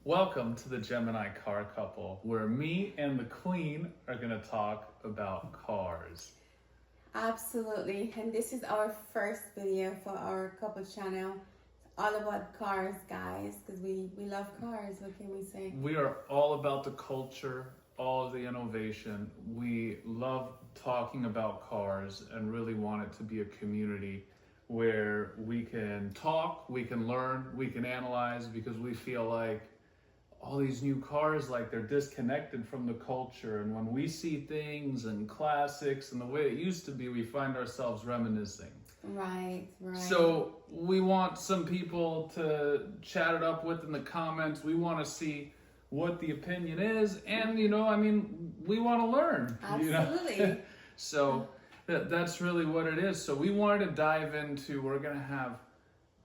Welcome to the Gemini Car Couple, where me and the Queen are going to talk about cars. Absolutely, and this is our first video for our couple channel. It's all about cars, guys, because we love cars. What can we say? We are all about the culture, all of the innovation. We love talking about cars and really want it to be a community where we can talk, we can learn, we can analyze, because we feel like all these new cars, like, they're disconnected from the culture. And when we see things and classics and the way it used to be, we find ourselves reminiscing. Right. So we want some people to chat it up with in the comments. We want to see what the opinion is. And, we want to learn. Absolutely. So that's really what it is. So we wanted to dive into, we're going to have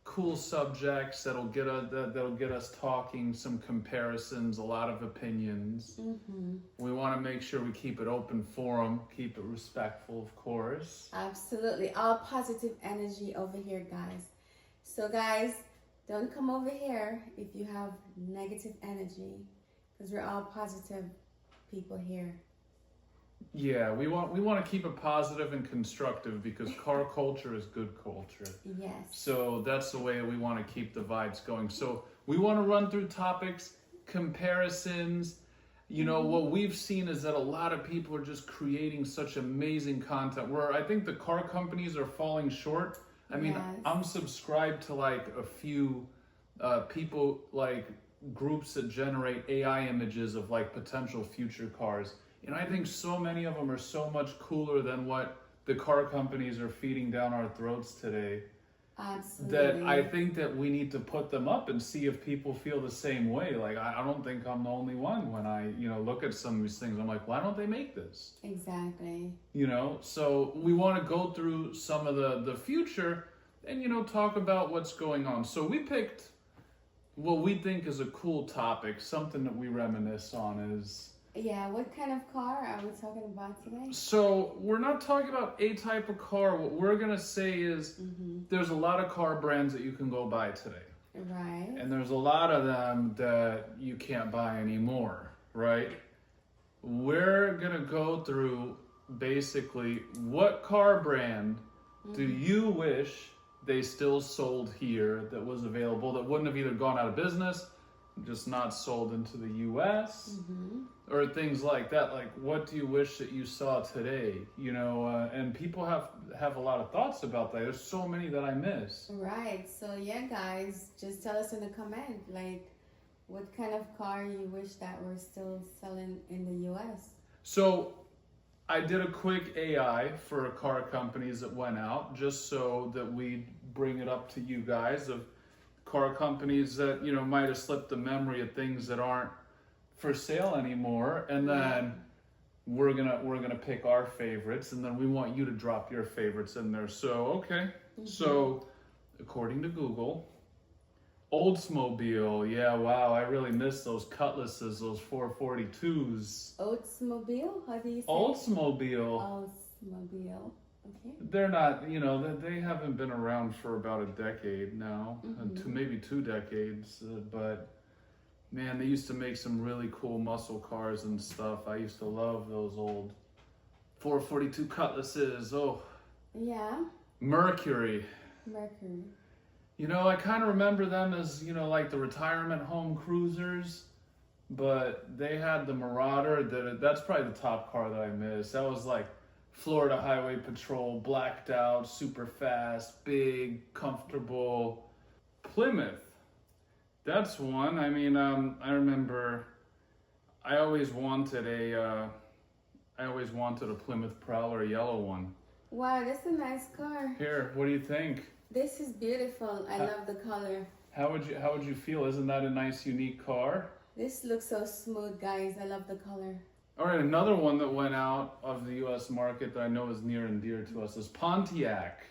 cool subjects that'll get us talking, some comparisons, a lot of opinions. Mm-hmm. We want to make sure we keep it open forum, keep it respectful, of course. Absolutely. All positive energy over here, guys. So, guys, don't come over here if you have negative energy, because we're all positive people here. Yeah, we want to keep it positive and constructive, because car culture is good culture. Yes. So that's the way we want to keep the vibes going. So we want to run through topics, comparisons. What we've seen is that a lot of people are just creating such amazing content, where I think the car companies are falling short. Yes. I'm subscribed to like a few people, like groups that generate AI images of like potential future cars. And I think so many of them are so much cooler than what the car companies are feeding down our throats today. Absolutely. That I think that we need to put them up and see if people feel the same way. Like, I don't think I'm the only one. When I, look at some of these things, I'm like, why don't they make this? Exactly. So we want to go through some of the future and, talk about what's going on. So we picked what we think is a cool topic, something that we reminisce on is... Yeah, what kind of car are we talking about today? So we're not talking about a type of car. What we're going to say is there's a lot of car brands that you can go buy today. Right. And there's a lot of them that you can't buy anymore, right? We're going to go through basically what car brand do you wish they still sold here, that was available, that wouldn't have either gone out of business, just not sold into the U.S., or things like that. Like, what do you wish that you saw today? And people have a lot of thoughts about that. There's so many that I miss. Right. So yeah, guys, just tell us in the comment, like, what kind of car you wish that were still selling in the U.S. So I did a quick AI for car companies that went out, just so that we bring it up to you guys, of car companies that might have slipped the memory of things that aren't for sale anymore, and then we're gonna pick our favorites, and then we want you to drop your favorites in there. So so according to Google, Oldsmobile, yeah, wow, I really miss those Cutlasses, those 442s. Oldsmobile? How do you say? Oldsmobile. Okay. They're not, they haven't been around for about a decade now, maybe 2 decades, but man, they used to make some really cool muscle cars and stuff. I used to love those old 442 Cutlasses. Oh. Yeah. Mercury. I kind of remember them as, like the retirement home cruisers, but they had the Marauder. That's probably the top car that I miss. That was like Florida Highway Patrol, blacked out, super fast, big, comfortable. Plymouth. That's one. I remember I always wanted a Plymouth Prowler, yellow one. Wow, that's a nice car. Here, what do you think? This is beautiful. I love the color. How would you feel? Isn't that a nice, unique car? This looks so smooth, guys. I love the color. All right, another one that went out of the U.S. market that I know is near and dear to us is Pontiac.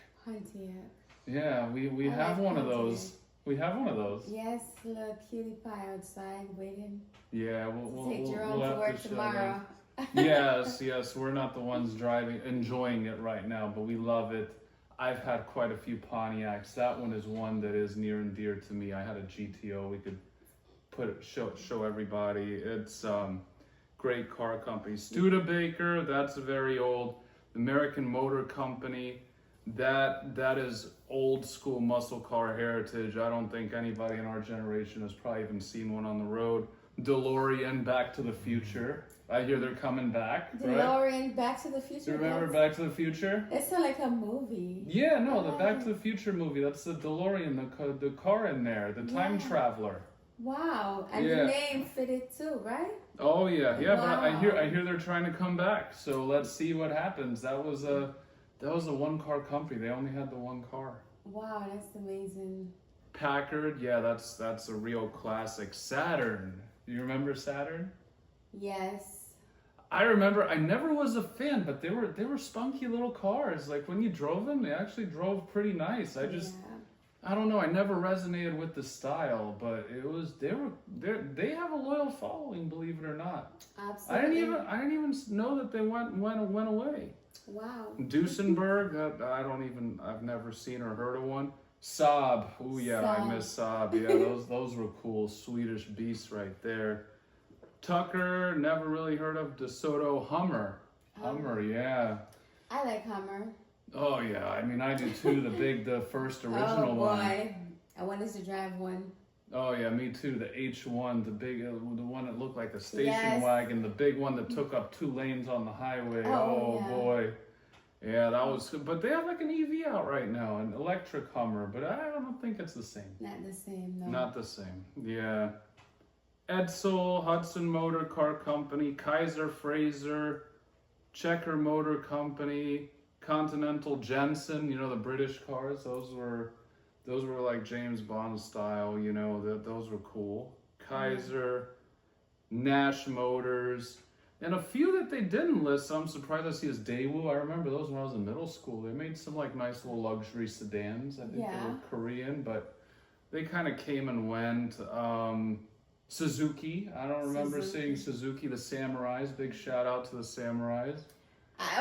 Yeah, we have one of those. We have one of those. Yes, little cutie pie outside waiting. Yeah, we'll take Jerome to work tomorrow. Yes, we're not the ones enjoying it right now, but we love it. I've had quite a few Pontiacs. That one is one that is near and dear to me. I had a GTO. We could show everybody. It's great car company. Studebaker, that's very old. American Motor Company, that is old school muscle car heritage. I don't think anybody in our generation has probably even seen one on the road. DeLorean, Back to the Future. I hear they're coming back. DeLorean, right? Back to the Future. Do you remember Back to the Future? It's not like a movie. Yeah, no, the Back to the Future movie. That's the DeLorean, the car in there, the time traveler. Wow, and the name fitted too, right? Oh yeah, Wow. but I hear they're trying to come back. So let's see what happens. That was a one car company. They only had the one car. Wow, that's amazing. Packard, yeah, that's a real classic. Saturn. Do you remember Saturn? Yes. I remember. I never was a fan, but they were spunky little cars. Like when you drove them, they actually drove pretty nice. I don't know. I never resonated with the style, but they have a loyal following, believe it or not. Absolutely. I didn't even know that they went away. Wow. Duesenberg, I've never seen or heard of one. Saab, oh yeah, Saab. I miss Saab. Yeah, those were cool. Swedish beasts right there. Tucker, never really heard of. DeSoto. Hummer, yeah. I like Hummer. Oh yeah, I mean I do too. The first original one. Oh one. boy, I wanted to drive one. Oh yeah, me too. The H1, the one that looked like a station wagon, the big one that took up 2 lanes on the highway. Oh boy, yeah, that was good. But they have like an EV out right now, an electric Hummer, but I don't think it's the same. Not the same, no. Not the same. Yeah. Edsel, Hudson Motor Car Company, Kaiser Fraser, Checker Motor Company, Continental, Jensen, the British cars, those were like James Bond style, those were cool. Kaiser, Nash Motors, and a few that they didn't list, I'm surprised I see is Daewoo. I remember those when I was in middle school. They made some like nice little luxury sedans. I think they were Korean, but they kind of came and went. Suzuki, I don't remember seeing Suzuki, the Samurais. Big shout out to the Samurais.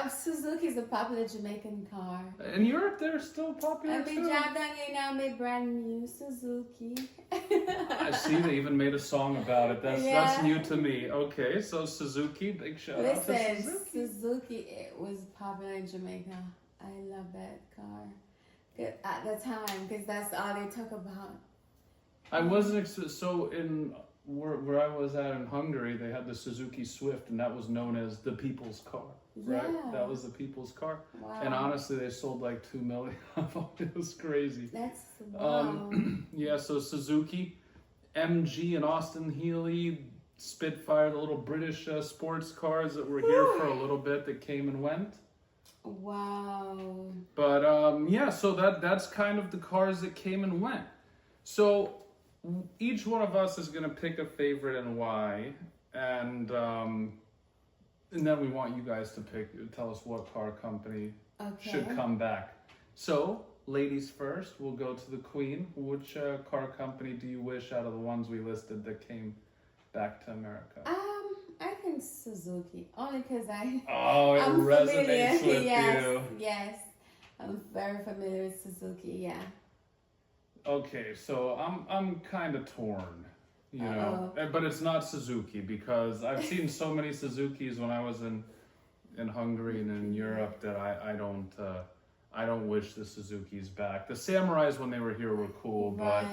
Suzuki is a popular Jamaican car. In Europe, they're still popular and we too. drive down here now, made brand new Suzuki. I see they even made a song about it. That's new to me. Okay, so Suzuki, big shout out to Suzuki. Suzuki, it was popular in Jamaica. I love that car at the time because that's all they talk about. I wasn't so in where I was at in Hungary. They had the Suzuki Swift, and that was known as the people's car. Right, that was the people's car. Wow. And honestly, they sold like 2 million of them. It was crazy. That's wow. Yeah, so Suzuki, MG and Austin Healey, Spitfire, the little British sports cars that were here for a little bit that came and went. Wow. But so that's kind of the cars that came and went. So each one of us is going to pick a favorite and why, and then we want you guys to tell us what car company should come back. So, ladies first, we'll go to the queen. Which car company do you wish out of the ones we listed that came back to America? I think Suzuki, only because it I'm resonates familiar. with you. Yes, I'm very familiar with Suzuki. Yeah. Okay, so I'm kind of torn. But it's not Suzuki because I've seen so many Suzukis when I was in Hungary and in Europe that I don't wish the Suzukis back. The Samurais when they were here were cool, but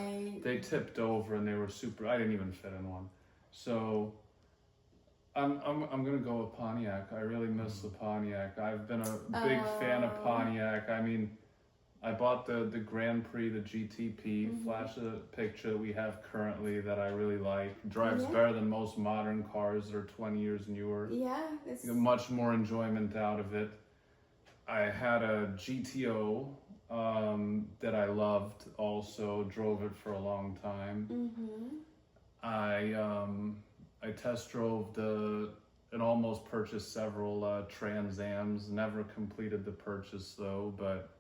they tipped over and they were super. I didn't even fit in one, so I'm gonna go with Pontiac. I really miss the Pontiac. I've been a big fan of Pontiac. I mean, I bought the Grand Prix, the GTP, flash a picture that we have currently that I really like. Drives better than most modern cars that are 20 years newer. Yeah. You get much more enjoyment out of it. I had a GTO that I loved also, drove it for a long time. I test drove and almost purchased several Trans Ams, never completed the purchase though, but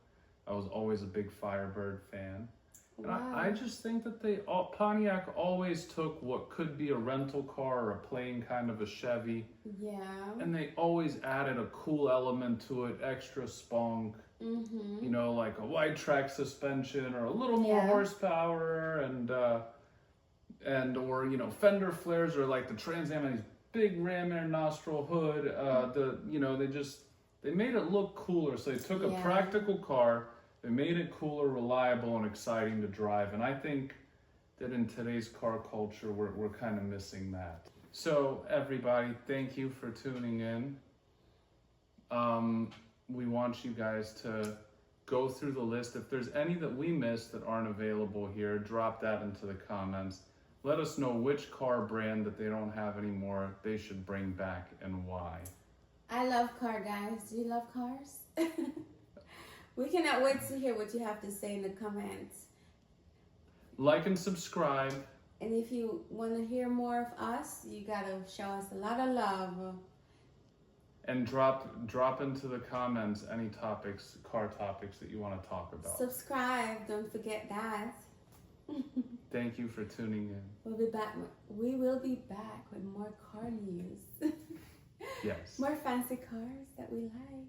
I was always a big Firebird fan. And I just think that Pontiac always took what could be a rental car or a plain kind of a Chevy. Yeah. And they always added a cool element to it, extra spunk. Like a wide track suspension or a little more horsepower. and or you know fender flares or like the Trans Am and these big ram air nostril hood. They made it look cooler. So they took a practical car, they made it cooler, reliable, and exciting to drive. And I think that in today's car culture, we're kind of missing that. So everybody, thank you for tuning in. We want you guys to go through the list. If there's any that we missed that aren't available here, drop that into the comments. Let us know which car brand that they don't have anymore they should bring back and why. I love car, guys. Do you love cars? We cannot wait to hear what you have to say in the comments. Like and subscribe. And if you want to hear more of us, you gotta show us a lot of love. And drop into the comments any car topics that you want to talk about. Subscribe, don't forget that. Thank you for tuning in. We will be back with more car news. Yes. More fancy cars that we like.